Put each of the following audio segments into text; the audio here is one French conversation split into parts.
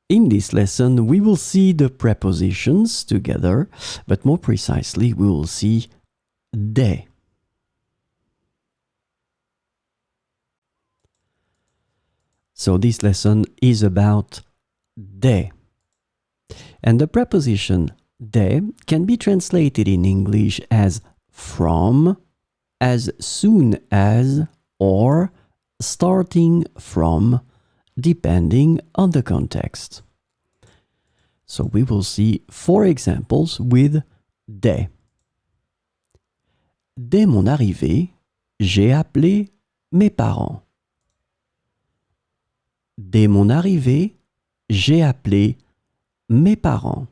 In this lesson, we will see the prepositions together, but more precisely, we will see des. So this lesson is about des. And the preposition des can be translated in English as from, as soon as, or starting from, depending on the context. So we will see 4 examples with des. Dès mon arrivée, j'ai appelé mes parents. Dès mon arrivée, j'ai appelé mes parents.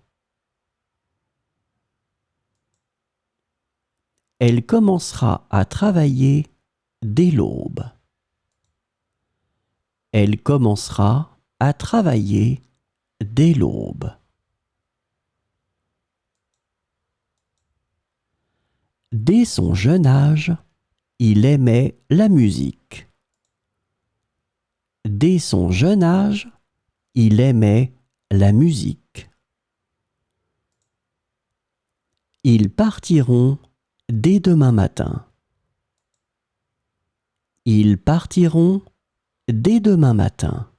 Elle commencera à travailler dès l'aube. Elle commencera à travailler dès l'aube. Dès son jeune âge, il aimait la musique. Dès son jeune âge, il aimait la musique. Ils partiront dès demain matin. Ils partiront dès demain matin.